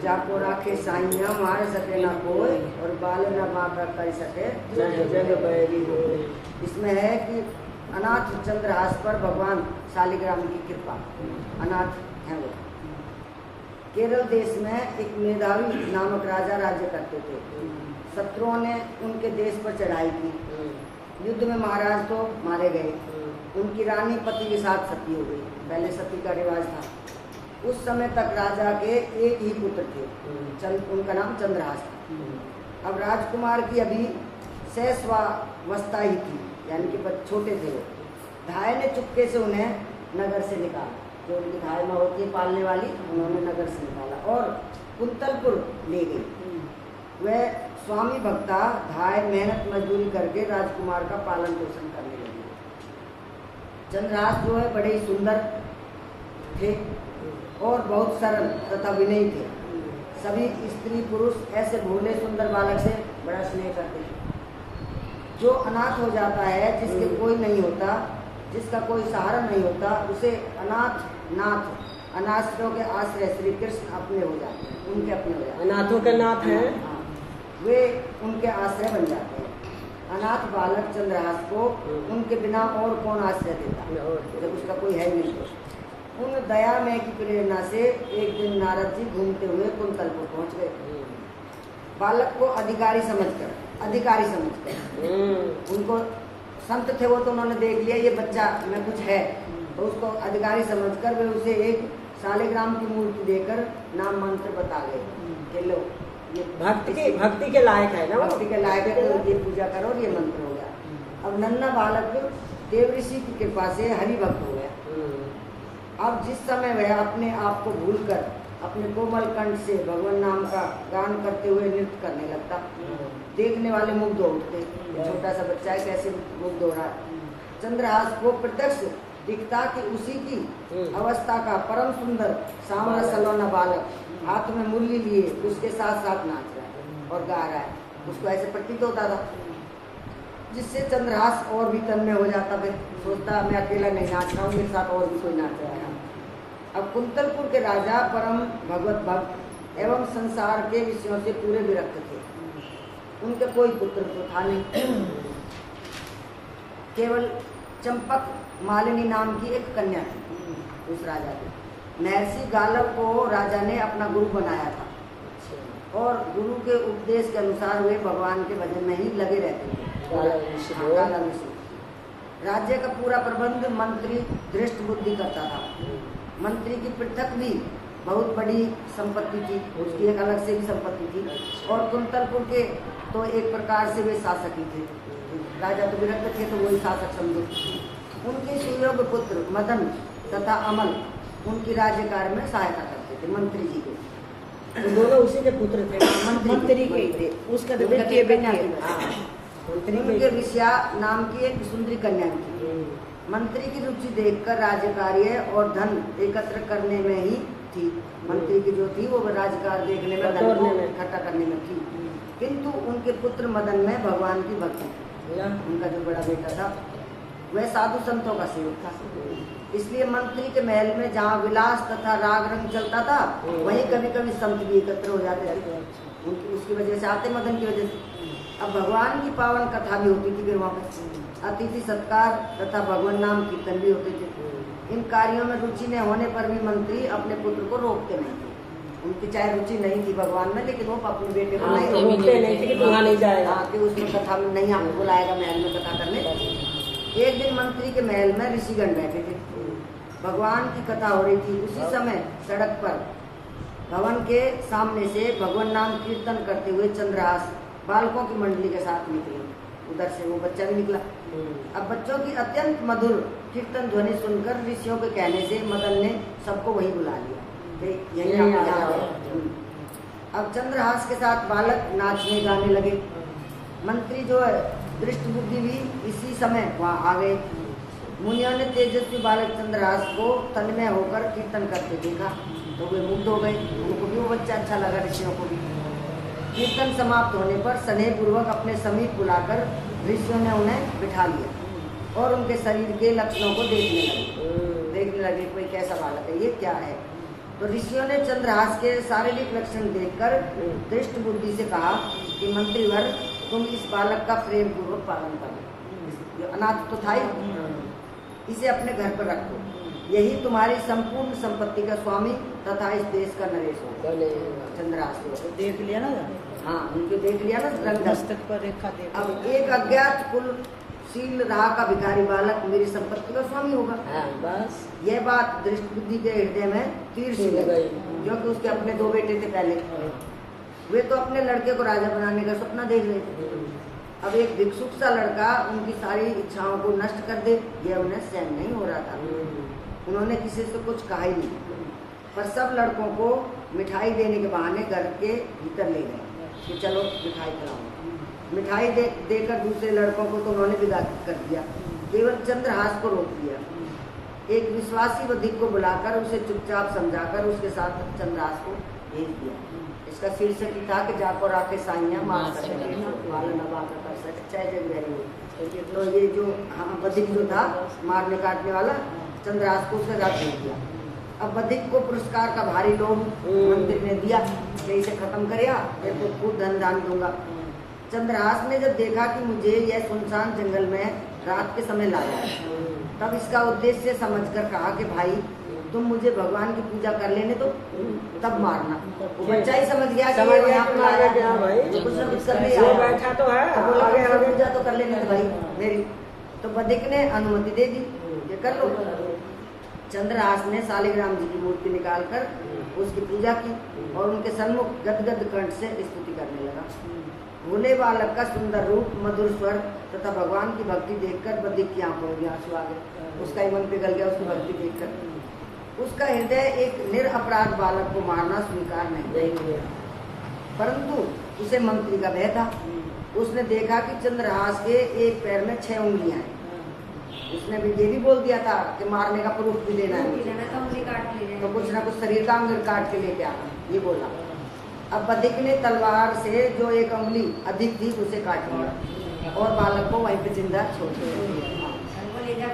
जाको राखे साइया मार सके ना कोई और बाल न बांका कर सके जग बैरी हो। इसमें है कि अनाथ चंद्रहास पर भगवान शालिग्राम की कृपा, अनाथ है वो। केरल देश में एक मेधावी नामक राजा राज्य करते थे। शत्रुओं ने उनके देश पर चढ़ाई की। युद्ध में महाराज तो मारे गए। उनकी रानी पति के साथ सती हो गई। पहले सती का रिवाज था। उस समय तक राजा के एक ही पुत्र थे, उनका नाम चंद्रहास था। अब राजकुमार की अभी शैशवावस्था ही थी, यानी कि छोटे थे वो। धाय ने चुपके से उन्हें नगर से निकाला। जो उनकी धाय माँ होती है पालने वाली, उन्होंने नगर से निकाला और कुंतलपुर ले गई। वह स्वामी भक्ता धाय मेहनत मजदूरी करके राजकुमार का पालन पोषण करने लगे। चंद्रहास जो है बड़े ही सुंदर थे और बहुत सरल तथा विनयी थे। सभी स्त्री पुरुष ऐसे भोले सुंदर बालक से बड़ा स्नेह करते थे। जो अनाथ हो जाता है, जिसके कोई नहीं होता, जिसका कोई सहारा नहीं होता, उसे अनाथों के आश्रय श्री कृष्ण अपने हो जाते हैं, उनके अपने हो जाते हैं। अनाथों के नाथ हैं, वे उनके आश्रय बन जाते हैं। अनाथ बालक चंद्रहास को उनके बिना और कौन आश्रय देता, जब उसका कोई है नहीं तो। उन दया में की प्रेरणा से एक दिन नारद जी घूमते हुए कुंतलपुर पहुंच गए। बालक को अधिकारी समझकर उनको संत थे वो, तो उन्होंने देख लिया ये बच्चा में कुछ है, तो उसको अधिकारी समझकर वे उसे एक शालिग्राम की मूर्ति देकर नाम मंत्र बता गए कि लो ये भक्ति के लायक है ना, भक्ति के लायक है, तो ये पूजा करो और ये मंत्र हो गया। अब नन्हा बालक देव ऋषि की कृपा से हरि भक्त हो गया। अब जिस समय वह अपने आप को भूलकर अपने कोमल कंठ से भगवान नाम का गान करते हुए नृत्य करने लगता, देखने वाले मुग्ध हो उठते। छोटा सा बच्चा है, कैसे मुग्ध हो रहा है। चंद्रहास को प्रत्यक्ष दिखता कि उसी की अवस्था का परम सुंदर सांवरा सलोना बालक हाथ में मुरली लिए उसके साथ साथ नाच रहा है और गा रहा है। उसको ऐसे प्रतीत होता था, जिससे चंद्रहास और भी तन्मय हो जाता। फिर सोचता मैं अकेला नहीं नाच रहा हूँ, मेरे साथ और भी कोई नाच रहा है। अब कुंतलपुर के राजा परम भगवत भक्त एवं संसार के विषयों से पूरे विरक्त थे। उनके कोई पुत्र तो था नहीं, केवल चंपक मालिनी नाम की एक कन्या थी उस राजा की। महर्षि गालव को राजा ने अपना गुरु बनाया था और गुरु के उपदेश के अनुसार वे भगवान के भजन में ही लगे रहते थे। राज्य का पूरा प्रबंध मंत्री दृष्ट बुद्धि करता था। मंत्री की पृथक भी बहुत बड़ी संपत्ति थी, उसकी एक अलग से भी संपत्ति थी। और कुंतलपुर के तो एक प्रकार से वे शासक ही थे। राजा तो विरक्त थे, तो वही शासक समझो। उनके सुयोग्य पुत्र मदन तथा अमल उनकी राज्य कार्य में सहायता करते थे मंत्री जी को। तो दोनों उसी के पुत्र थे, मंत्री के ही थे। उसका उनके विषया नाम की एक सुंदरी कन्या थी। मंत्री की रुचि देखकर राज्य कार्य और धन एकत्र करने में ही थी। मंत्री की जो थी वो राजकार्य देखने में, धन को इकट्ठा करने में थी। किंतु उनके पुत्र मदन में भगवान की भक्ति थी। उनका जो बड़ा बेटा था वह साधु संतों का सेवक था। इसलिए मंत्री के महल में जहाँ विलास तथा राग रंग चलता था, वहीं कभी कभी संत भी एकत्र हो जाते थे। उसकी वजह से आते, मदन की वजह से। अब भगवान की पावन कथा भी होती थी। फिर वहाँ पर अतिथि सत्कार तथा भगवान नाम कीर्तन भी होते थे। इन कार्यों में रुचि न होने पर भी मंत्री अपने पुत्र को रोकते नहीं थे। उनकी चाहे रुचि नहीं थी भगवान में, लेकिन वो अपने बेटे को नहीं रोकते नहीं थे कि वहाँ नहीं जाएगा, कि उसमें कथा में नहीं आपको बुलाएगा महल में कथा करने। एक दिन मंत्री के महल में ऋषिगण बैठे थे, भगवान की कथा हो रही थी। उसी समय सड़क पर भवन के सामने से भगवान नाम कीर्तन करते हुए चंद्रहास बालकों की मंडली के साथ निकले। उधर से वो बच्चा भी निकला। अब बच्चों की अत्यंत मधुर कीर्तन ध्वनि सुनकर ऋषियों के कहने से मदन ने सबको वहीं बुला लिया। यही अब चंद्रहास के साथ बालक नाचने गाने लगे। मंत्री जो है दृष्ट बुद्धि भी इसी समय वहाँ आ गए। मुनियों ने तेजस्वी बालक चंद्रहास को तन्मय होकर कीर्तन करते देखा, तो वे मुग्ध हो गए। उनको भी वो बच्चा अच्छा लगा, ऋषियों को भी। कीर्तन समाप्त होने पर स्नेह पूर्वक अपने समीप बुलाकर ऋषियों ने उन्हें बिठा लिया और उनके शरीर के लक्षणों को देखने लगे। देख सोचने लगे कोई कैसा बालक है, ये क्या है। तो ऋषियों ने चंद्रहास के शारीरिक लक्षण देखकर दृष्ट बुद्धि से कहा कि मंत्रीवर तुम इस बालक का प्रेम पूर्वक पालन करो, अनाथ तो था ही, इसे अपने घर पर रखो, यही तुम्हारी संपूर्ण संपत्ति का स्वामी तथा इस देश का नरेश होगा। चंद्रहास को देख लिया ना, हाँ उनको देख लिया ना रंग। मस्तक पर रेखा देख। अब एक अज्ञात कुलशील रहा का भिखारी बालक मेरी संपत्ति का स्वामी होगा। बस यह बात दृष्ट बुद्धि के हृदय में तीर सी गई, क्योंकि उसके अपने 2 बेटे थे पहले, वे तो अपने लड़के को राजा बनाने का सपना देख रहे थे। अब एक भिक्षुक सा लड़का उनकी सारी इच्छाओं को नष्ट कर दे, यह उन्हें सहन नहीं हो रहा था। उन्होंने किसी से कुछ कहा ही नहीं, पर सब लड़कों को मिठाई देने के बहाने घर के भीतर ले गए कि चलो मिठाई खिलाओ। मिठाई देकर दूसरे लड़कों को तो उन्होंने विदा कर दिया, केवल चंद्रहास को रोक दिया। एक विश्वासी वधिक को बुलाकर उसे चुपचाप समझाकर उसके साथ चंद्रहास को भेज दिया। इसका शीर्षक ही था कि जाको राखे साइया मार सके माला नवा कर सके चाहे जग रही हो। तो ये जो वधिक जो था मारने काटने वाला, चंद्रहास को उसे रात भेज दिया। अब वधिक को पुरस्कार का भारी लोभ मंत्री ने दिया कि इसे खत्म करेगा, मैं तो खूब धन दान दूंगा। चंद्रहास ने जब देखा कि मुझे यह सुनसान जंगल में रात के समय लाया, तब इसका उद्देश्य समझकर कहा कि भाई तुम मुझे भगवान की पूजा कर लेने दो, तब मारना। वो बच्चा ही समझ गया कि ये यहाँ पे लाया गया भाई, कुछ न कुछ करने आया, बैठा तो है, आगे पूजा तो कर लेने दो भाई मेरी। तो वधिक ने अनुमति दे दी, ये कर लो। चंद्रहास ने शालिग्राम जी की मूर्ति निकालकर उसकी पूजा की और उनके सन्मुख गदगद कंठ से स्तुति करने लगा। भोले बालक का सुंदर रूप, मधुर स्वर तथा भगवान की भक्ति देखकर वधिक की आंखों में आंसू आ गए। उसका ही मन पिघल गया उसकी भक्ति देखकर। उसका हृदय एक निरपराध बालक को मारना स्वीकार नहीं किया, परंतु उसे मंत्री का भय था। उसने देखा कि चंद्रहास के एक पैर में 6 उंगलियां हैं। उसने भी ये भी बोल दिया था कि मारने का प्रूफ भी देना है, तो कुछ ना कुछ शरीर का अंग काट के लेके आना, ये बोला। अब वधिक ने तलवार से जो एक उंगली अधिक थी उसे काट लिया और बालक को वहीं पे जिंदा छोड़ दिया,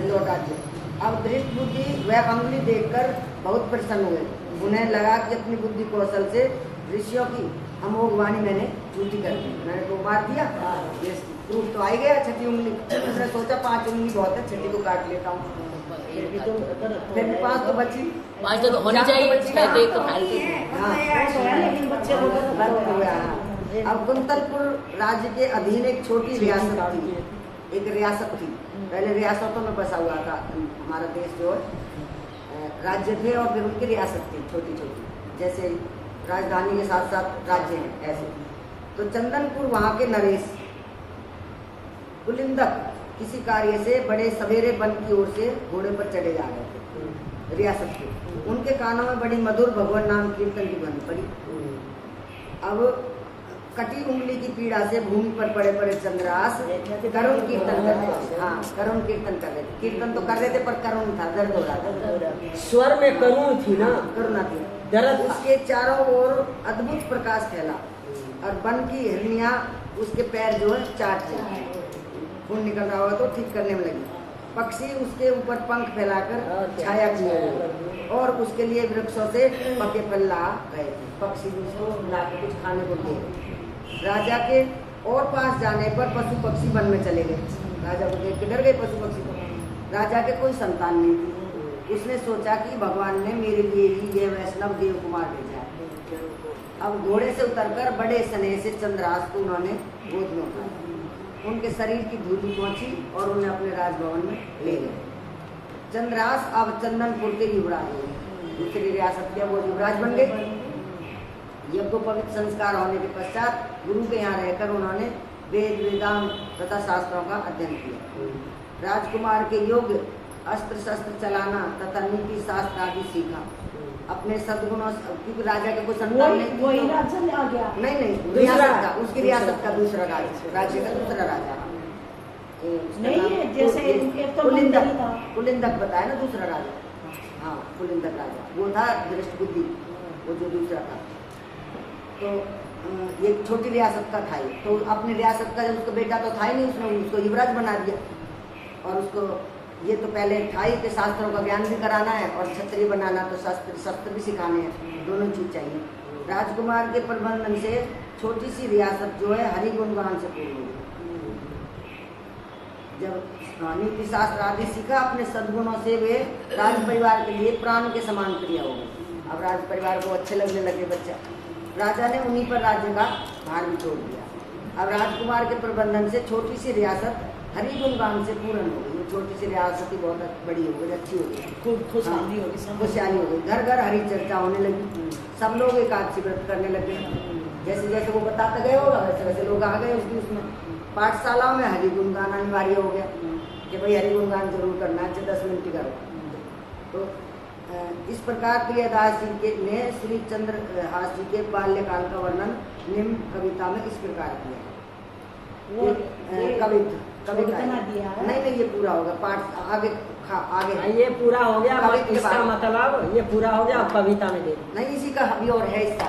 लौटा दिया। अब दृष्ट बुद्धि वह उंगली देखकर बहुत प्रसन्न हुए। उन्हें लगा कि अपनी बुद्धि कौशल से ऋषियों की अमोघ वाणी मैंने झूठी कर दी, मैंने तो मार दिया, ये प्रूफ तो आ ही गया 6 उंगली। उसने सोचा 5 उंगली बहुत है, 6 को काट लेता हूँ, फिर 5 तो बची, 5 तो होनी चाहिए, 6 तो एक तो फालतू। लेकिन बच्चे हो। अब कुंतलपुर राज्य के अधीन एक छोटी रियासत थी, एक रियासत थी। पहले रियासतों में बसा हुआ था हमारा देश, जो राज्य थे और फिर उनकी रियासत थी छोटी छोटी, जैसे राजधानी के साथ साथ राज्य हैं ऐसे। तो चंदनपुर वहाँ के नरेश कुलिंदक किसी कार्य से बड़े सवेरे वन की ओर से घोड़े पर चढ़े जा रहे थे रियासत के। उनके कानों में बड़ी मधुर भगवान नाम कीर्तन की ध्वनि पड़ी। अब कटी उंगली की पीड़ा से भूमि पर पड़े पड़े चंद्रहास करुण कीर्तन कर रहे थे। हाँ, करुण कीर्तन कर रहे थे। कीर्तन तो कर रहे थे पर करुण था, दर्द हो रहा था। स्वर में करुण थी ना, करुणा थी। दर्द। उसके चारों ओर अद्भुत प्रकाश फैला और वन की हिरनियां उसके पैर जो है चाटते, खून निकल रहा हुआ तो ठीक करने में लगी। पक्षी उसके ऊपर पंख फैलाकर छाया किए और उसके लिए वृक्षों से पके फल ला गए थे। पक्षी उसको लाके कुछ खाने को दिए। राजा के और पास जाने पर पशु पक्षी वन में चले गए। राजा को देख के डर गए पशु पक्षी को। राजा के कोई संतान नहीं थी। उसने सोचा कि भगवान ने मेरे लिए ही ये वैष्णव देव कुमार भेजा है। अब घोड़े से उतरकर बड़े स्नेह से चंद्रहास को उन्होंने गोद में उठाया। उनके शरीर की धूली पहुंची और उन्हें अपने राजभवन में ले गए। चंद्रहास अब चंदनपुर के युवराज हुए। दूसरी रियासत के वो युवराज बन गए। यज्ञोपवीत संस्कार होने के पश्चात गुरु के यहाँ रहकर उन्होंने वेद वेदांत तथा शास्त्रों का अध्ययन किया। राजकुमार के योग्य अस्त्र शस्त्र चलाना तथा नीति शास्त्र आदि सीखा। अपने सद्गुणों, क्योंकि राजा के कोई संतान नहीं, वही राजा आ गया। नहीं रियासत का, उसकी रियासत का दूसरा राज्य का दूसरा राजा नहीं, जैसे कुलिंदक बताया ना दूसरा राजा। हाँ, कुलिंदक राजा वो था दृष्ट बुद्धि, वो जो दूसरा था। तो ये छोटी रियासत का था। तो अपनी रियासत का जब उसका बेटा तो था ही नहीं, उसने उसको युवराज बना दिया और उसको ये तो पहले 28 के शास्त्रों का ज्ञान भी कराना है और क्षत्रिय बनाना तो शस्त्र भी सिखाने हैं, दोनों चीज चाहिए। राजकुमार के प्रबंधन से छोटी सी रियासत जो है हरि गुणगान से पूरी हुई। जब नीति शास्त्र आदि सीखा अपने सद्गुणों से वे राज परिवार के लिए प्राण के समान प्रिय हो गए। अब राज परिवार को अच्छे लगने लगे बच्चा। राजा ने उन्हीं पर राज्य का भार भी छोड़ दिया। अब राजकुमार के प्रबंधन से छोटी सी रियासत हरि गुणगान से पूर्ण हो गई। छोटी सी रियासत ही बहुत बड़ी हो गई, अच्छी हो गई, खूब खुशहाली होगी, सब खुशहाली हो गई। घर घर हरि चर्चा होने लगी, सब लोग एकादशी व्रत करने लगे। जैसे जैसे वो बताते गए होगा वैसे वैसे लोग आ गए उसकी उसमें। पाठशालाओं में हरि गुणगान अनिवार्य हो गया कि भाई हरि गुणगान जरूर करना है, 10 मिनट ही करो। तो इस प्रकार प्रियदास जी के ने श्री चंद्रहास जी के बाल्यकाल का वर्णन निम्न कविता में इस प्रकार किया। कविता दिया है। नहीं ये पूरा होगा पाठ आगे आगे। ये पूरा हो गया, कविता के इसका बाद। मतलब ये पूरा हो गया, अब कविता में दे दो। नहीं इसी का अभी और है इसका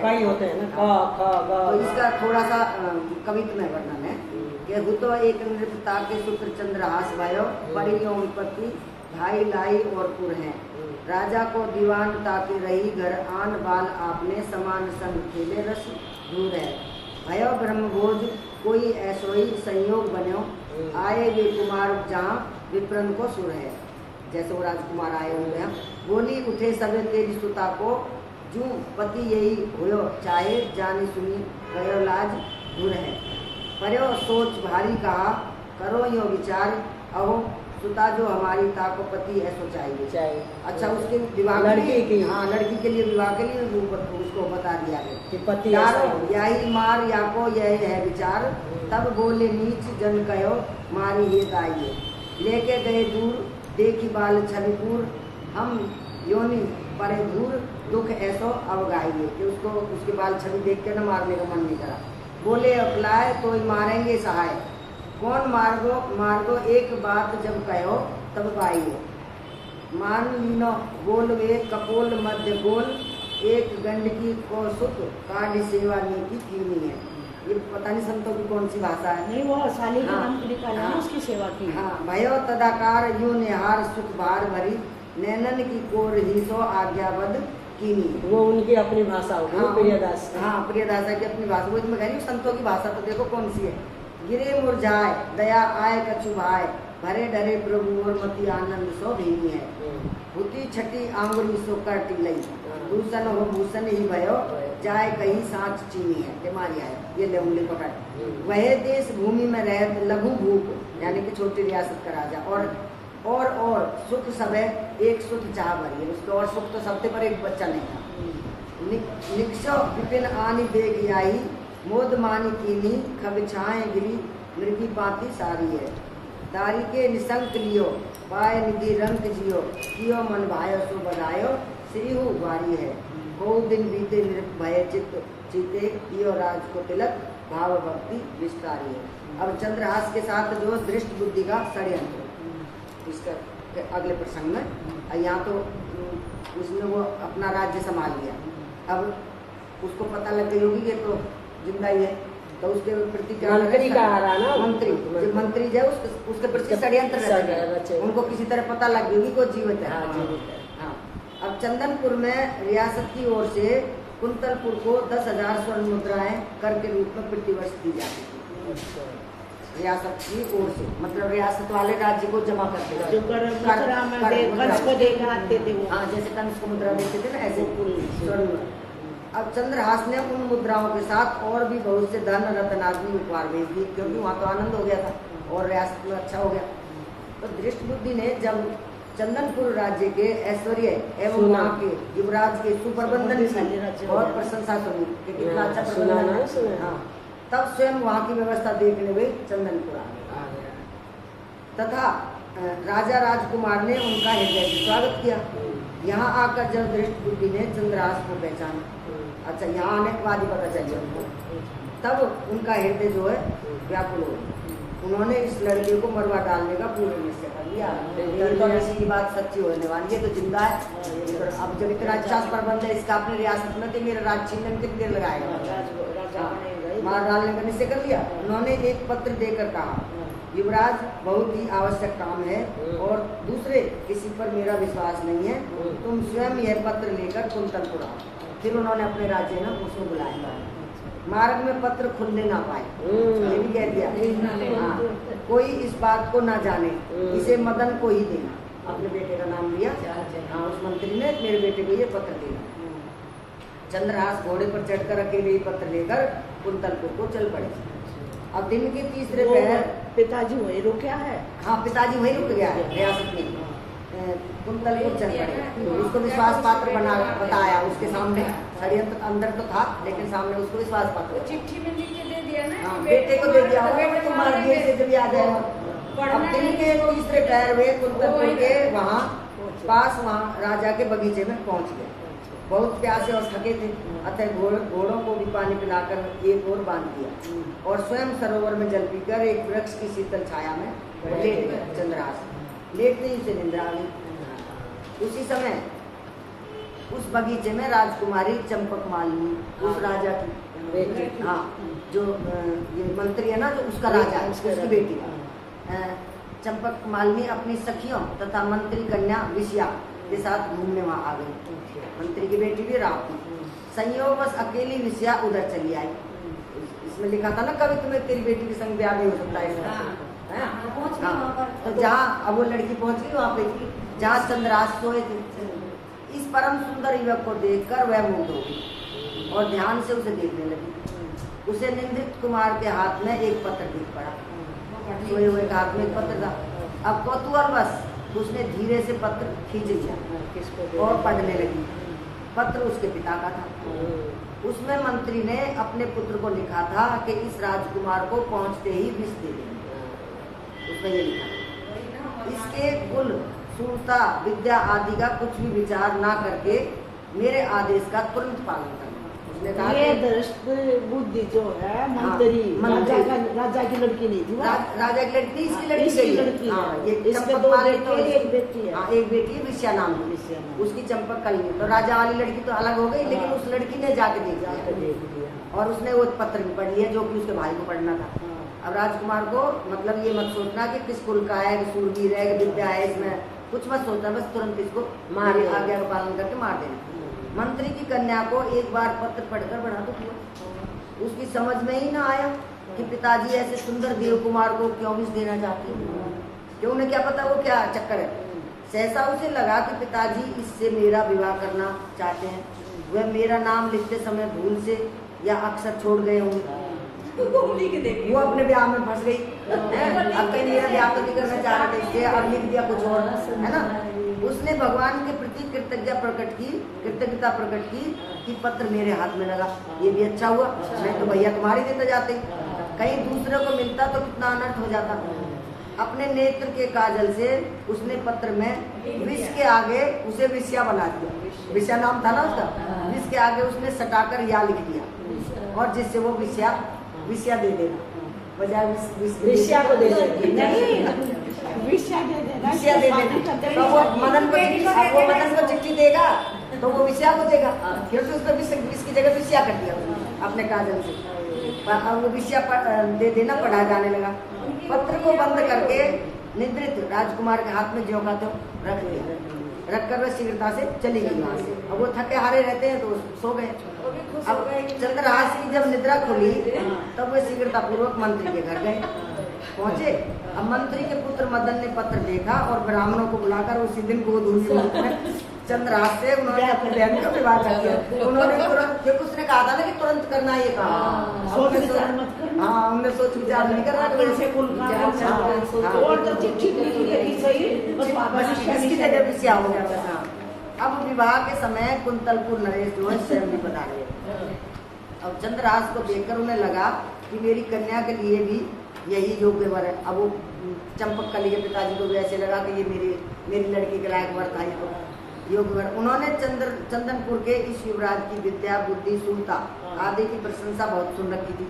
कई होते हैं ना, क ख ग। तो इसका थोड़ा सा कविता में वर्णन है कि हुतो एक नृपता के सूत्र चंद्रहास भयो परियों विपत्ति भाई लाई और पुर है। राजा को दीवान ताकि रही घर आन बाल आपने समान संग खेले रस दूर है। भयो ब्रह्मभोज कोई ऐसो ही संयोग बन्यो आए वे कुमार जहाँ विप्रन को सुर है। जैसे वो राजकुमार आए हुए हैं, बोली उठे सबे तेरी सुता को जू पति यही होयो चाहे जानी सुनी गयो लाज दूर है। पर्यो सोच भारी कहा करो यो विचार अहो सुता जो हमारी ताको पति ऐसो चाहिए। अच्छा उसके विवाह लड़की की, हाँ लड़की के लिए विवाह के लिए उसको बता दिया कि पति यारो यही मार या को यही है विचार। तब बोले नीच जन कहो मारी ये दाइये लेके गए दूर देखी बाल छविपूर हम योनि परे दूर दुख ऐसो अवगाइए कि उसको उसके बाल छवि देख के न मारने का मन नहीं करा। बोले अकलाए तो ही मारेंगे सहाय कौन मार्गो एक बात जब कहो तब गाइए। मान लीनो गोल वे कपोल मध्य गोल एक गंडकी को सुख काढ़ सेवा नीति कीनी है। ये पता नहीं संतों की कौन सी भाषा है। नहीं वो साली के हाँ, नाम की निकाला हाँ, उसकी सेवा की। हाँ भयो तदाकार यू निहार सुख भार भरी नैनन की कोर ही सो आज्ञाबद्ध कीनी। वो उनकी अपनी भाषा होगी। हाँ, प्रियदास की। हाँ प्रियदासा की अपनी भाषा। वो इसमें कह रही संतों की भाषा तो देखो कौन सी है। गिरे मुरझाए दया आए कछु भाई भरे डरे प्रभु और मति आनंद सो भीनी है। भूति छठी आंगुरी सो करटी लई दूषण हो भूषण ही भयो जाए कहीं सांच चीनी है के मारिया है। ये ले उंगली पकड़ वह देश भूमि में रह लघु भूप यानी कि छोटी रियासत का राजा और सुख सब है एक सुख चाह भरी है उसको। और सुख तो सबसे पर एक बच्चा नहीं था। निक्षो विपिन आनी बेग आई मोद मानी कीनी खब छाए गिरी मृगी पाती सारी है। दारी के निशंक लियो पाए निधि रंग जियो कियो मन भायो सो बधायो श्री हु वारी है। बहुत दिन बीते निर्भय चित्त चीते कियो राज को तिलक भाव भक्ति विस्तारी है। अब चंद्रहास के साथ जो दृष्ट बुद्धि का षड्यंत्र इसका अगले प्रसंग में यहाँ तो उसने वो अपना राज्य संभाल लिया। अब उसको पता लग गई होगी ये तो जिंदा ही है तो उसके प्रति क्या मंत्री का आ रहा ना मंत्री जो मंत्री जो उसके प्रति षड्यंत्र रचे उनको किसी तरह पता लग गई होगी को जीवित है। हाँ अब चंदनपुर में रियासत की ओर से कुंतलपुर को 10,000 स्वर्ण मुद्राएं कर के रूप में प्रतिवर्ष दी जाती थी। रियासत की ओर से मतलब रियासत वाले राज्य को जमा करते थे। जो मुद्रा में कंस को देकर आते थे वो। हाँ जैसे कंस को मुद्रा देते थे ना ऐसे स्वर्ण। अब चंद्रहास ने उन मुद्राओं के साथ और भी बहुत से धन रत्न आदि उपहार भेज दिए क्योंकि वहाँ तो आनंद हो गया था और रियासत में अच्छा हो गया। तो दृष्ट बुद्धि ने जब चंदनपुर राज्य के ऐश्वर्य एवं वहाँ के युवराज के सुप्रबंधन की बहुत प्रशंसा सुनी कि कितना अच्छा प्रबंधन है। हाँ तब स्वयं वहाँ की व्यवस्था देखने हुए चंदनपुर आ गया तथा राजा राजकुमार ने उनका हृदय से स्वागत किया। यहाँ आकर जब दृष्ट बुद्धि ने चंद्रहास को पहचाना अच्छा यहाँ आने के बाद ही पता चलिए उनको तब उनका हृदय जो है व्याकुल हो गया। उन्होंने इस लड़के को मरवा डालने का पूर्ण निश्चय कर लिया। तो ऐसी बात सच्ची होने वाली है तो जिंदा है। अब जब इतना अच्छा प्रबंध है इसका अपने रियासत में तो मेरा राज छीनने में कितनी देर लगाएगा। मार डालने का निश्चय कर लिया। उन्होंने एक पत्र देकर कहा युवराज बहुत ही आवश्यक काम है और दूसरे किसी पर मेरा विश्वास नहीं है, तुम स्वयं यह पत्र लेकर कुंतलपुर आओ। फिर उन्होंने अपने राज्य में उसको बुलाया। मार्ग में पत्र खुलने ना पाए, ये भी कह दिया। हाँ, कोई इस बात को ना जाने, इसे मदन को ही देना। अपने बेटे का नाम लिया। हाँ, उस मंत्री ने मेरे बेटे को ये पत्र दिया। चंद्रहास घोड़े पर चढ़कर अकेले ही पत्र लेकर कुंतलपुर को चल पड़े। अब दिन के तीसरे पहर पिताजी वही रुके है। हाँ, पिताजी वही रुक गया है रियासत में। कुंतलपुर चल पड़े। उसको विश्वास पात्र बना बताया उसके सामने। षड्यंत्र अंदर तो था लेकिन सामने उसको विश्वास पात्र। चिट्ठी में लिख के दे दिया ना। हाँ, बेटे को दे दिया होगा, तुम्हारे जेल से जब याद आएगा। अब दिन के तीसरे पहर वे कुंतलपुर के वहाँ राजा के बगीचे में पहुँच गए। बहुत प्यासे और थके थे, अतः घोड़ों को भी पानी पिलाकर एक ओर बांध दिया और स्वयं सरोवर में जल पीकर एक वृक्ष की शीतल छाया में लेट गया। चंद्रहास लेटते ही उसे निद्रा आ गई। उसी समय उस बगीचे में राजकुमारी चंपक मालिनी, उस राजा की बेटी, हाँ, जो ये मंत्री है ना, जो उसका राजा है, उसकी बेटी चंपक मालिनी अपनी सखियों तथा मंत्री कन्या विषया के साथ घूमने वहाँ आ गई। मंत्री की बेटी भी रात में संयोगवश अकेली विषया उधर चली आई। इसमें लिखा था ना, कभी तुम्हें तेरी बेटी के संग ब्याह नहीं हो सकता है। हाँ, तो जहाँ अब वो लड़की पहुंच गई वहाँ पे थी जहाँ चंद्रहास सोए थे। इस परम सुंदर युवक को देखकर वह मुग्ध हो गई और ध्यान से उसे देखने लगी। उसे निंदित कुमार के हाथ में एक पत्र दिख पड़ा। सोए हुए के हाथ में एक पत्र था। अब कौतूहलवश उसने धीरे से पत्र खींच लिया और पढ़ने लगी। पत्र उसके पिता का था। उसमें मंत्री ने अपने पुत्र को लिखा था कि इस राजकुमार को पहुंचते ही विष दे देना। उसमें ये लिखा, इसके कुल सूरता विद्या आदि का कुछ भी विचार ना करके मेरे आदेश का तुरंत पालन करना। उसने कहा ये दृष्ट बुद्धि जो है मंत्री, राजा की लड़की नहीं थी। राजा की लड़की, इसकी लड़की, इसकी लड़की है। ये इसके चंपक दो मालिनी बेटे, एक बेटी है। हाँ, एक बेटी विषया नाम की, उसकी चंपक कली। तो राजा वाली लड़की तो अलग हो गई, लेकिन उस लड़की ने जाके देख लिया और उसने वो पत्र भी पढ़ लिया जो कि उसके भाई को पढ़ना था। अब राजकुमार को मतलब ये मत सोचना कि किस कुल का है, कि सूरवीर है, कि विद्या है, इसमें कुछ मत सोचना, बस तुरंत इसको मार आज्ञा का पालन करके मार देना। मंत्री की कन्या को एक बार पत्र पढ़कर बढ़ा तो किया। उसकी समझ में ही ना आया कि पिताजी ऐसे सुंदर देव कुमार को क्यों विष देना चाहते हैं, कि उन्हें क्या पता वो क्या चक्कर है। सहसा उसे लगा कि पिताजी इससे मेरा विवाह करना चाहते हैं। वह मेरा नाम लिखते समय भूल से या अक्सर छोड़ गए होंगे। वो अपने ब्याह में फंस गई। अब कहीं मेरा ब्याह तो नहीं करना चाह रहे थे, अब लिख दिया कुछ और, है ना। उसने भगवान के प्रति कृतज्ञता प्रकट की कि पत्र मेरे हाथ में लगा, ये भी अच्छा हुआ, नहीं तो भैया तुम्हारी देते जाते, कहीं दूसरे को मिलता तो कितना अनर्थ हो जाता। अपने नेत्र के काजल से उसने पत्र में विष के आगे उसे विषया बना दिया। विषया नाम था ना उसका। विष के आगे उसने सटाकर या लिख दिया और जिससे वो विषया दे देना, बजाय विषया को दे देना। विषया दे देना। तो वो मदन को चिट्ठी देगा तो वो विषया को देगा, क्योंकि उसने विष की जगह विषया कर दिया अपने काजल से। अब वो विषया दे देना पढ़ा जाने लगा। पत्र को बंद करके निद्रित राजकुमार के हाथ में ज्यों का त्यों रख दिया। रखकर वह शीघ्रता से चली गई वहां से। अब वो थके हारे रहते हैं तो सो गए। अब चंद्रहास की जब निद्रा खुली तब वे शीघ्रता पूर्वक मंत्री के घर गए। पहुंचे। अब मंत्री के पुत्र मदन ने पत्र देखा और ब्राह्मणों को बुलाकर उसी दिन गोधूली में चंद्रहास से उन्होंने अपने बहन का विवाह कर दिया। उन्होंने तुरंत, क्योंकि उसने कहा था ना कि तुरंत करना ये काम। हाँ, हमने सोच विचार नहीं करना इसकी जगह विषया हो गया था। अब विवाह के समय कुंतलपुर नरेश जो है स्वयं भी बता रहे। अब चंद्रहास को देखकर उन्हें लगा कि मेरी कन्या के लिए भी यही योग्य वर है। अब वो चंपक कली के पिताजी को भी ऐसे लगा कि ये मेरी लड़की के लायक वर था, तो योग्य वर। उन्होंने चंदनपुर के इस युवराज की विद्या, बुद्धि, सूरता आदि की प्रशंसा बहुत सुन रखी थी।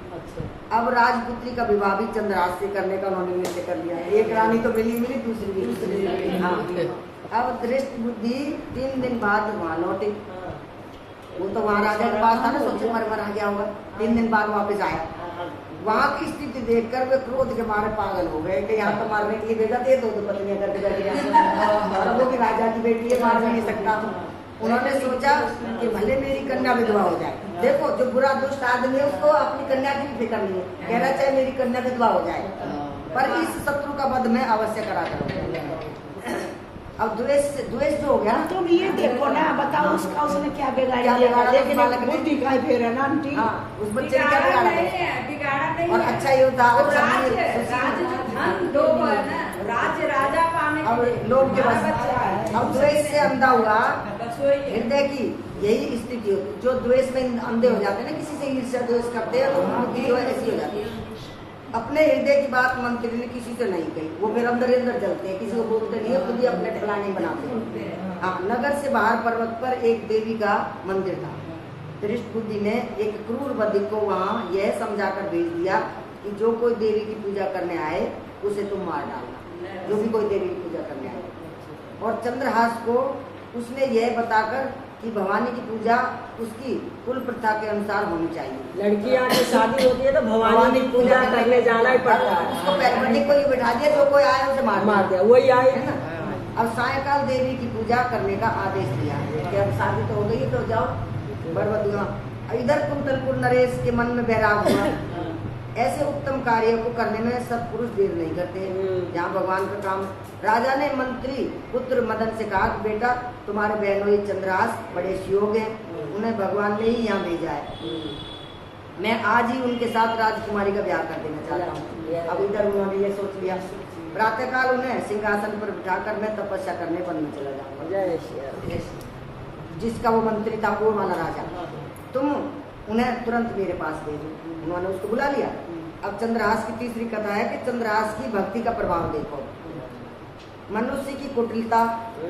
अब राजपुत्री का विवाह भी चंद्रहास से करने का उन्होंने निश्चय कर लिया। एक रानी तो मिली दूसरी भी। हाँ, अब दृष्ट बुद्धि 3 दिन बाद वहाँ लौटे। वो तो वहाँ राजा के पास था ना, सोचे मर आ गया होगा। 3 दिन बाद वापस आया। वहाँ की स्थिति देखकर वे क्रोध के मारे पागल हो गए कि यहाँ तो मारने के लिए भेजा थे, दो पत्नियां करके बैठ गया और वो भी राजा की बेटी है, मार भी नहीं सकता। उन्होंने सोचा कि भले मेरी कन्या विधवा हो जाए। देखो जो बुरा दुष्ट आदमी है उसको अपनी कन्या की भी फिक्र नहीं है, कह रहा चाहे मेरी कन्या विधवा हो जाए, पर इस शत्रु का वध मैं अवश्य करा करूंगा। अब द्वेष जो हो गया, तुम ये देखो ना, बताओ उसका उसने क्या बिगाड़ क्या दिया, बिगाड़ा? लेकिन बालक ने बुद्धि का फेर है ना आंटी। हाँ, उस बच्चे ने क्या बिगाड़ा बिगाड़ा नहीं है, बिगाड़ा नहीं और है। अच्छा योद्धा वो अच्छा राज वीर, राज जो धन लोभ है ना, राज्य राजा पाने अब के लिए लोग के बाल बस बच्चा है। अब द्वेष से अंधा हुआ बस वही है। हृदय की यही स्थिति होती है। जो द्वेष में अंधे हो जाते हैं ना, किसी से ईर्ष्या द्वेष करते हैं तो उनकी जो है ऐसी हो जाती है। अपने हृदय की बात मंत्री ने किसी से नहीं कही, वो फिर अंदर अंदर जलते हैं, किसी को बोलते नहीं है, खुद ही अपने प्लानिंग बनाते हैं। हाँ, नगर से बाहर पर्वत पर एक देवी का मंदिर था। धृष्ट बुद्धि ने एक क्रूर बधिक को वहाँ यह समझाकर भेज दिया कि जो कोई देवी की पूजा करने आए उसे तुम मार डालना, जो भी कोई देवी की पूजा करने आए। और चंद्रहास को उसने यह बताकर कि भवानी की पूजा उसकी कुल प्रथा के अनुसार होनी चाहिए। लड़कियां की शादी होती है तो भवानी की पूजा करने जाना ही पड़ता है। उसको पंडित को ये बैठा दिया, जो कोई आए उसे मार दिया, वही आए है ना। अब सायंकाल देवी की पूजा करने का आदेश दिया कि अब शादी तो हो गई है तो जाओ बरबदुआ। इधर कुंतलपुर नरेश के मन में बैराग हुआ। ऐसे उत्तम कार्य को करने में सब पुरुष देर नहीं करते, जहाँ भगवान का काम। राजा ने मंत्री पुत्र मदन से कहा कि बेटा तुम्हारे बहनोई चंद्रहास बड़े शियोग हैं, उन्हें भगवान ने ही यहाँ भेजा है, मैं आज ही उनके साथ राजकुमारी का ब्याह कर देना चाहता हूँ। अब इधर उन्होंने ये सोच लिया, प्रातःकाल उन्हें सिंहासन पर बिठाकर मैं तपस्या करने वन में चला जाऊंगा। जिसका वो मंत्री था वो वाला राजा, तुम उन्हें तुरंत मेरे पास भेजो। उन्होंने उसको बुला लिया। अब चंद्रहास की तीसरी कथा है कि चंद्रहास की भक्ति का प्रभाव देखो। मनुष्य की कुटिलता,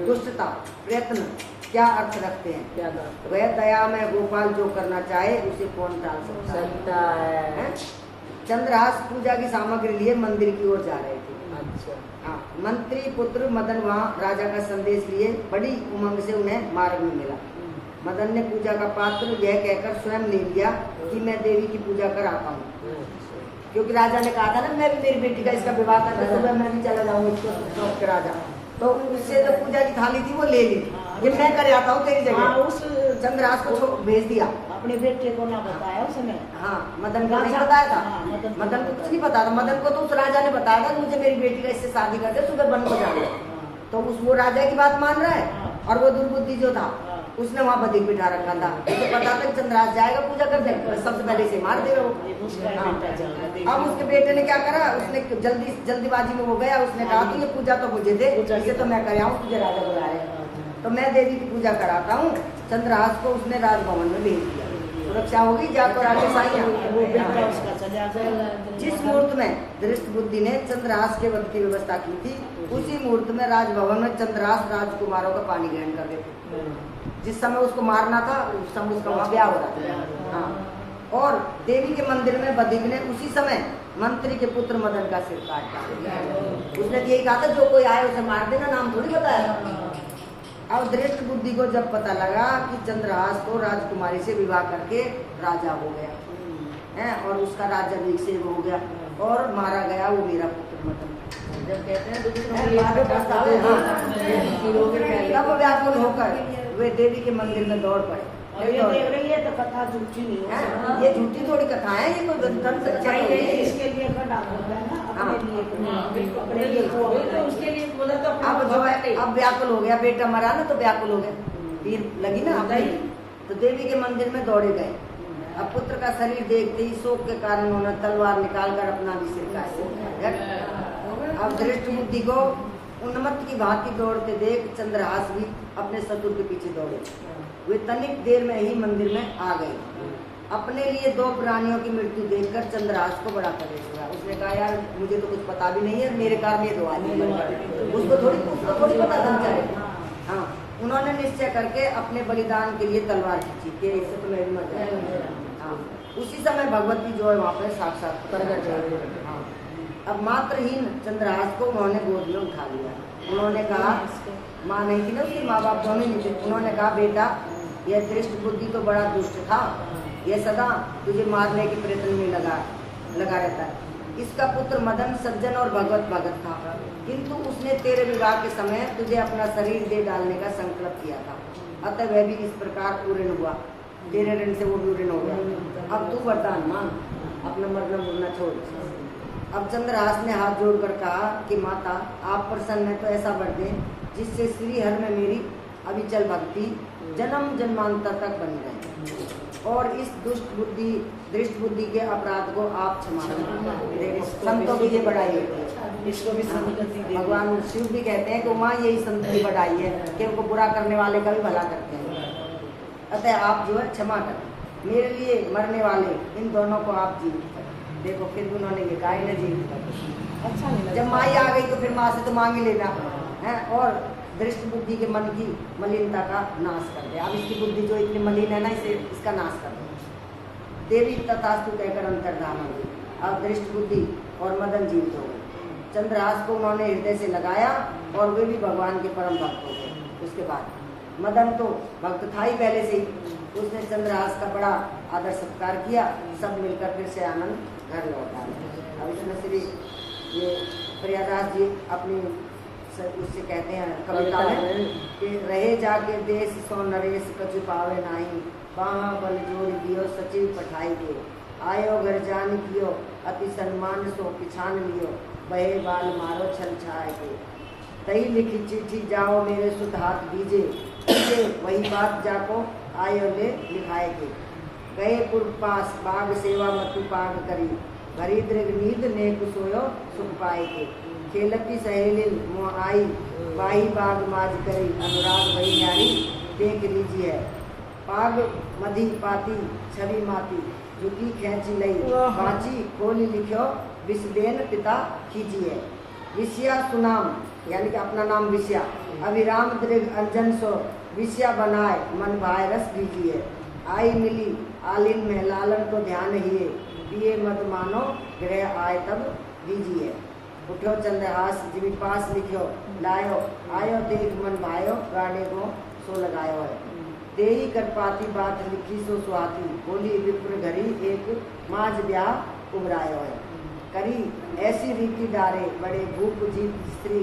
दुष्टता, प्रयत्न क्या अर्थ रखते हैं? क्या बात वह दया में गोपाल जो करना चाहे उसे कौन टाल सकता है? चंद्रहास पूजा की सामग्री लिए मंदिर की ओर जा रहे थे। अच्छा। हाँ, मंत्री पुत्र मदन वहाँ राजा का संदेश लिए बड़ी उमंग से उन्हें मार्ग में मिला। मदन ने पूजा का पात्र यह कहकर स्वयं ले लिया कि मैं देवी की पूजा कर आता हूँ, क्योंकि राजा ने कहा था ना मैं भी मेरी बेटी का इसका विवाह करके सुबह मैं भी चला जाऊंगा इसको के राजा। तो उससे जो पूजा की थाली थी वो ले ली, ये मैं कर आता हूँ तेरी जगह। उस चंद्रहास को भेज दिया। अपने बेटे को ना बताया उसने। हाँ, मदन को नहीं बताया था। हाँ, मदन को कुछ नहीं पता था। मदन को तो उस राजा ने बताया था मुझे मेरी बेटी का इससे शादी कर दे, सुबह वन को जाना। तो उस वो राजा की बात मान रहा है, और वो दुर्बुद्धि जो था उसने वहाँ बधिक बिठा रखा था। उसे पता था कि चंद्रहास जाएगा पूजा कर दे, सबसे पहले से मार देगा वो। अब उसके बेटे ने क्या करा, उसने जल्दीबाजी में वो गया, उसने कहा कि ये पूजा तो मुझे दे, इसे तो मैं कर आऊँ, तुझे राजा बुलाए तो मैं देवी की पूजा कराता हूँ। चंद्रहास को उसने राजभवन में भेज दिया। सुरक्षा होगी, जा तो राजा जिस मुहूर्त में धृष्ट बुद्धि ने चंद्रहास के वध की व्यवस्था की थी, उसी मुहूर्त में राजभवन में चंद्रहास राजकुमारों का पानी ग्रहण कर देते। जिस समय उसको मारना था उस समय उसका वहाँ ब्याह हो रहा था। हाँ, और देवी के मंदिर में बधिक ने उसी समय मंत्री के पुत्र मदन का सिर काट डाला। उसने यही कहा था जो कोई आए उसे मार देना, नाम थोड़ी बताया। अब धृष्ट बुद्धि को जब पता लगा कि चंद्रहास तो राजकुमारी से विवाह करके राजा हो गया है और उसका राज्याभिषेक हो गया और मारा गया वो मेरा पुत्र मदन। जब कहते हैं तब व्याकुल होकर वे देवी के मंदिर में दौड़ पड़े। ये देख रही है तो कथा झूठी नहीं है, ये झूठी थोड़ी कथा है, ये कोई धन सच्चाई नहीं है। इसके लिए खड़ा होता है ना, अपने लिए तो उसके लिए बोला तो अब जो है अब व्याकुल हो गया, बेटा मरा ना तो व्याकुल हो गया, पीर लगी ना अपनी, तो देवी के मंदिर में दौड़े गए। अब पुत्र का शरीर देखते ही शोक के कारण उन्होंने तलवार निकालकर अपना भी सिर काट। अब धृष्ट बुद्धि को उन्मत्त की भांति दौड़ते देख चंद्रहास भी अपने शत्रु के पीछे दौड़े। वे तनिक देर में ही मंदिर में आ गए। अपने लिए दो प्राणियों की मृत्यु देखकर चंद्रहास को बड़ा कलेश हुआ। उसने कहा यार मुझे तो कुछ पता भी नहीं है, मेरे कारण ये दो आदमी मर गए। उसको थोड़ी पता था चाहे। हाँ, उन्होंने निश्चय करके अपने बलिदान के लिए तलवार खींची कि इससे तो मैं भी मर जाऊंगा। हाँ, उसी समय भगवती जो है वहाँ पे साक्षात प्रकट हुई। हाँ, अब मात्रहीन चंद्रहास को उन्होंने गोद में उठा लिया। उन्होंने कहा, माँ नहीं थी ना उसकी, माँ बाप दोनों नहीं थे। उन्होंने कहा बेटा यह धृष्ट बुद्धि तो बड़ा दुष्ट था, यह सदा तुझे मारने के प्रयत्न में लगा, लगा रहता है। इसका पुत्र मदन सज्जन और भगवत भगत था, किंतु उसने तेरे विवाह के समय तुझे अपना शरीर दे डालने का संकल्प किया था, अतः वह भी इस प्रकार पूर्ण हुआ। तेरे ऋण से वो भी ऋण हो गया। अब तू वरदान मांग, अपना मरना मुरना छोड़। अब चंद्रहास ने हाथ जोड़कर कहा कि माता आप प्रसन्न है तो ऐसा वर दें जिससे श्री हर में मेरी अविचल भक्ति जन्म जन्मांतर तक बनी रहे और इस दृष्ट बुद्धि के अपराध को आप क्षमा करें। संतों की ये बढ़ाई है, इसको भी सदगति दे। भगवान शिव भी कहते हैं कि माँ यही संत की बढ़ाई है कि उनको बुरा करने वाले का भी भला करते हैं। अतः आप जो है क्षमा करें, मेरे लिए मरने वाले इन दोनों को आप जीवित करें। देखो फिर भी उन्होंने ये कहा इन्हें जीवित कर। अच्छा नहीं लगा। जब माँ आ गई तो फिर माँ से तो मांग ही लेना है और दृष्ट बुद्धि के मन की मलिनता का नाश कर दे। अब इसकी बुद्धि जो इतनी मलिन है ना, इसे इसका नाश कर दे। देवी तथास्तु कहकर अंतर्धान हो गई। अब दृष्ट बुद्धि और मदन जीवित हो गए। चंद्रहास को उन्होंने हृदय से लगाया और वे भी भगवान के परम भक्त हो गए। उसके बाद मदन तो भक्त था ही पहले से ही, उसने चंद्रहास का बड़ा आदर सत्कार किया। सब मिलकर फिर से आनंद घर लौट आए। अब इसमें श्री ये प्रियादास जी अपनी उससे कहते हैं कविता में कि रहे जाके देश सो नरेश कछु पावे नाही, बाहा बल जोड़ दियो सचिव पठाई के, आयो घर जान कियो अति सम्मान सो पिछान लियो, बहे बाल मारो छल छाए के, तही लिखी चिट्ठी जाओ मेरे सुध हाथ दीजे, वही बात जाको आयो ले लिखाए के, गए पूर्व पास बाग सेवा मतु पाग करी, भरी दृग नींद ने कुसोयो सुख पाए के, खेलती सहेली मुँह आई वाही बाग माज करी, अनुराग वही न्यारी देख लीजिए, पाग मधी पाती छवि माती, झुकी खेची लई बाची खोली लिखो विषदेन पिता खींचिए, विषया सुनाम यानी कि अपना नाम विषया, अविराम दृग अंजन सो विषया बनाए मन भाई रस दीजिए, आई मिली आलिन में लालन को ध्यान हिए, पिए मत मानो ग्रह आए तब दीजिए, उठो चंद्रहास जिमी पास लिखो लायो, आयो देख मन भायो गाड़े को सो लगायो है, देही कर पाती बात लिखी सो सुहाती, बोली विप्र घरी एक माज ब्याह उबरायो है, करी ऐसी रीति डारे बड़े भूप जीत स्त्री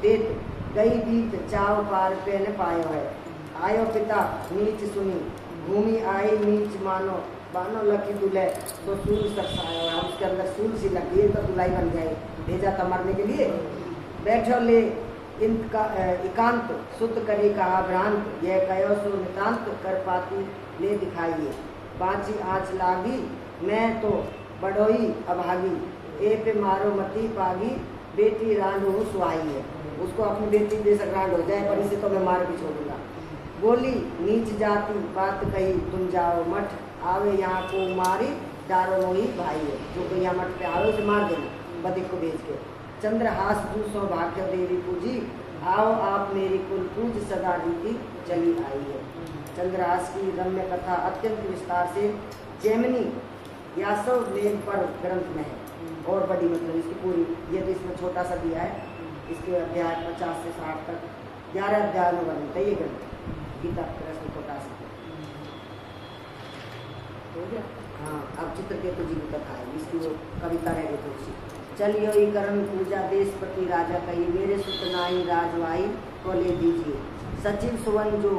देत, गई बीत चाव पार पे न पायो है, आयो पिता नीच सुनी भूमि आई नीच मानो, बानो लकी दुल्हे तो सूल सरसाया है, उसके अंदर सूल सी लगी है तो दुलाई बन जाए, भेजा था मरने के लिए। बैठो ले इनका एकांत शुद्ध करी कहा भ्रांत, यह कयो सो नितांत कर पाती ले दिखाइए, बाँची आँच लागी मैं तो बड़ोई अभागी, ए पे मारो मती पागी बेटी रांड हो सुहाई है, उसको अपनी बेटी बेशक रांड हो जाए पर इसे तो मैं मार भी छोड़ूंगा, बोली नीच जाती बात कही तुम जाओ मठ, आवे यहाँ को मारी डारो मोही भाई है, जो कोई यहाँ मठ पे आवे उसे मार देना बदिक को भेज के, चंद्रहास जू सौभाग्य देवी पूजी, आओ आप मेरी कुल पूज सदा रीति चली आई है। चंद्रहास की रम्य कथा अत्यंत विस्तार से जैमिनी यासव मेघ पर ग्रंथ में है और बड़ी मतलब इसकी पूरी, ये तो इसमें छोटा सा दिया है, इसके अध्याय 50 से 60 तक 11 अध्याय में वर्णित है ये ग्रंथ गीता कृष्ण कोटा से। हाँ अब चित्रकेतु जी की कथा है, इसकी वो कविता रह गई थोड़ी सी। चलियो ई करण पूजा देशपति राजा कही, मेरे सुत नाई राजवाई को ले दीजिए, सचिव सुवन जो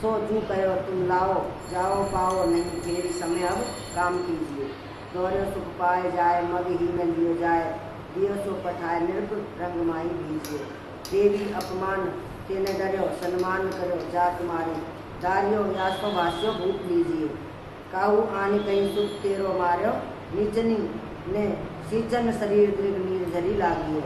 सो जू कहो तुम लाओ, जाओ पाओ नहीं फेरी समय अब काम कीजिए, दोहरे सुख पाए जाए मग ही में लियो जाए, दियो सो पठाए नृप रंगमाई दीजिए, देवी अपमान तेने डरो सन्मान करो जात मारी, दारियो यासो भाष्यो भूख लीजिए, काहू आनी कहीं सुख तेरो मार्यो, नीचनी ने सींचन शरीर दृग नीर झरी लागियो,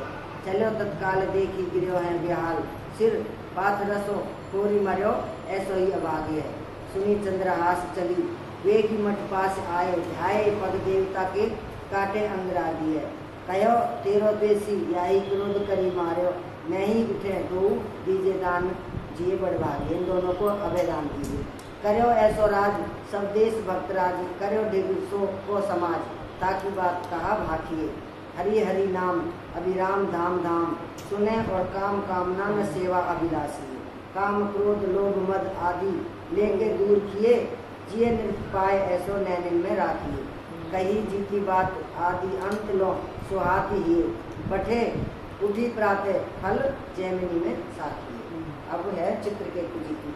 चलो तत्काल देखी गिरो है बेहाल, सिर पाथ रसो कोरी मर्यो ऐसो ही अभागी है, सुनी चंद्रहास चली वे की मठ पास आए, ध्याये पद देवता के काटे अंगरागी है, कहो तेरो देसी याही क्रोध करी मार्यो, नहीं उठे दो दीजे दान जिए बड़भागी, इन दोनों को अभयदान दीजिए, करो ऐसो राज सब देश भक्त राज, करो डिग सो को समाज, ताकि बात कहा भाखिए, हरि हरि नाम अभिराम धाम धाम, सुने और काम कामना न सेवा अभिलाषी, काम क्रोध लोभ मद आदि लेके दूर किए, जिए निर्पाय ऐसो नैनिन में राखिए, कही जी की बात आदि अंत लो सुहाती ही बैठे उठी प्रातः फल जैमिनी में साथी। अब है चित्रकेतु जी की